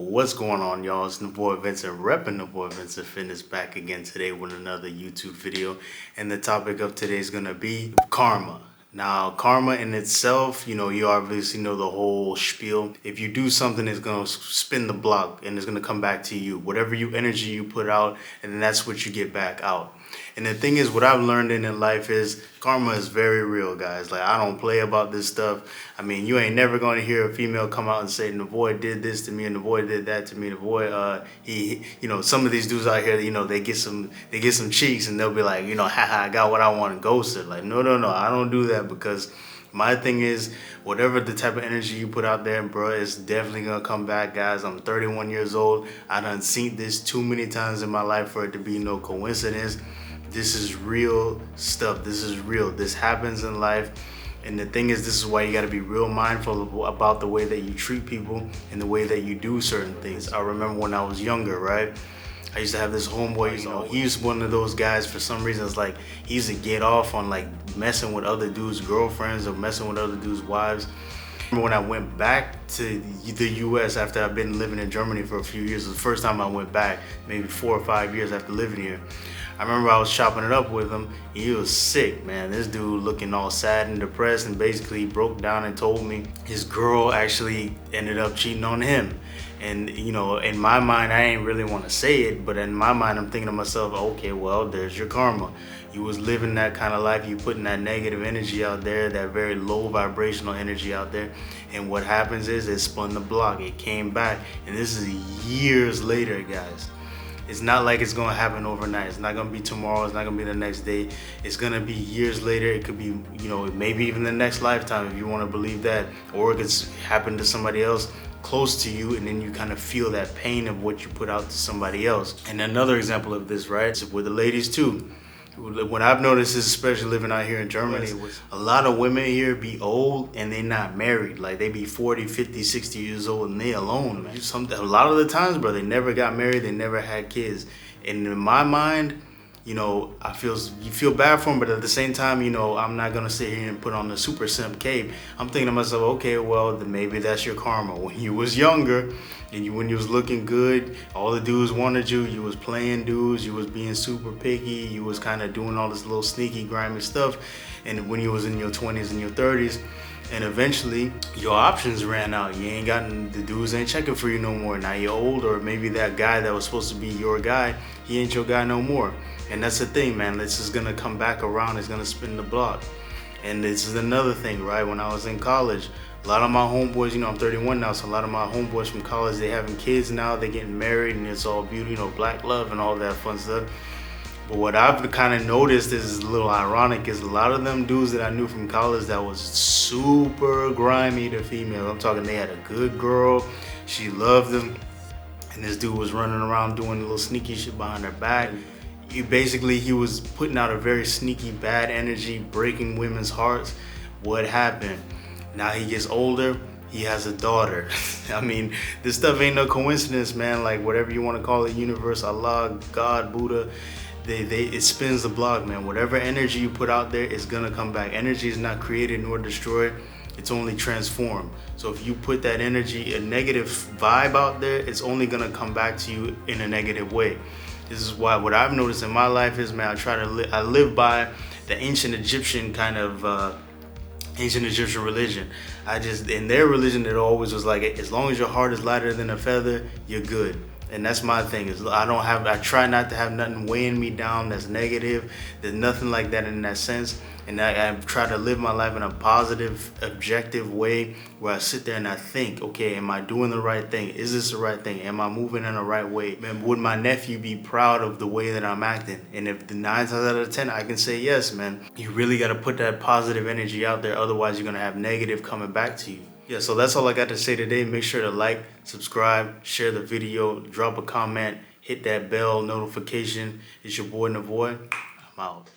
What's going on, y'all? It's the boy Vincent, repping the boy Vincent Fitness, back again today with another YouTube video. And the topic of today is gonna be karma. Now, karma in itself, you obviously know the whole spiel. If you do something, it's gonna spin the block and it's gonna come back to you. Whatever energy you put out, and then that's what you get back out. And the thing is, what I've learned in life is karma is very real, guys. Like, I don't play about this stuff. I mean, you ain't never going to hear a female come out and say, the boy did this to me and the boy did that to me. The boy, some of these dudes out here, they get some cheeks and they'll be like, haha, I got what I want and ghosted. Like, no, I don't do that, because my thing is, whatever the type of energy you put out there, bro, it's definitely gonna come back, guys. I'm 31 years old. I done seen this too many times in my life for it to be no coincidence. This is real stuff. This is real. This happens in life. And the thing is, this is why you got to be real mindful about the way that you treat people and the way that you do certain things. I remember when I was younger, right? I used to have this homeboy, he's one of those guys, for some reason, it's like he used to get off on like messing with other dudes' girlfriends or messing with other dudes' wives. When I went back to the US after I've been living in Germany for a few years, it was the first time I went back, maybe 4 or 5 years after living here. I remember I was chopping it up with him. He was sick, man. This dude looking all sad and depressed, and basically broke down and told me his girl actually ended up cheating on him. And in my mind, I ain't really want to say it, but in my mind, I'm thinking to myself, okay, well, there's your karma. You was living that kind of life. You putting that negative energy out there, that very low vibrational energy out there. And what happens is it spun the block. It came back. And this is years later, guys. It's not like it's gonna happen overnight. It's not gonna be tomorrow. It's not gonna be the next day. It's gonna be years later. It could be, maybe even the next lifetime, if you want to believe that. Or it could happen to somebody else close to you, and then you kind of feel that pain of what you put out to somebody else. And another example of this, right, is with the ladies too. What I've noticed is, especially living out here in Germany, a lot of women here be old and they not married. Like, they be 40, 50, 60 years old and they alone, man. A lot of the times, bro, they never got married, they never had kids. And in my mind, you feel bad for them, but at the same time, I'm not gonna sit here and put on the super simp cape. I'm thinking to myself, okay, well, then maybe that's your karma. When you was younger and when you was looking good, all the dudes wanted you. You was playing dudes. You was being super picky. You was kind of doing all this little sneaky, grimy stuff. And when you was in your 20s and your 30s, and eventually your options ran out. You ain't gotten, the dudes ain't checking for you no more. Now you're old, or maybe that guy that was supposed to be your guy, he ain't your guy no more. And that's the thing, man. This is gonna come back around. It's gonna spin the block. And this is another thing, right? When I was in college, a lot of my homeboys, I'm 31 now, so a lot of my homeboys from college, they having kids now, they getting married, and it's all beauty, black love and all that fun stuff. But what I've kind of noticed is a little ironic, is a lot of them dudes that I knew from college that was super grimy to female. I'm talking, they had a good girl, she loved them, and this dude was running around doing a little sneaky shit behind her back. He was putting out a very sneaky, bad energy, breaking women's hearts. What happened? Now he gets older, he has a daughter. I mean, this stuff ain't no coincidence, man. Like, whatever you want to call it, universe, Allah, God, Buddha, it spins the block, man. Whatever energy you put out there is gonna come back. Energy is not created nor destroyed. It's only transformed. So if you put that energy, a negative vibe out there, it's only gonna come back to you in a negative way. This is why what I've noticed in my life is, man, I live by the ancient Egyptian kind of ancient Egyptian religion. In their religion, it always was like, as long as your heart is lighter than a feather, you're good. And that's my thing, is I try not to have nothing weighing me down that's negative. There's nothing like that in that sense. And I try to live my life in a positive, objective way, where I sit there and I think, okay, am I doing the right thing? Is this the right thing? Am I moving in the right way? Man, would my nephew be proud of the way that I'm acting? And if the 9 times out of 10, I can say yes, man. You really got to put that positive energy out there. Otherwise, you're going to have negative coming back to you. Yeah, so that's all I got to say today. Make sure to like, subscribe, share the video, drop a comment, hit that bell notification. It's your boy, Navoy. I'm out.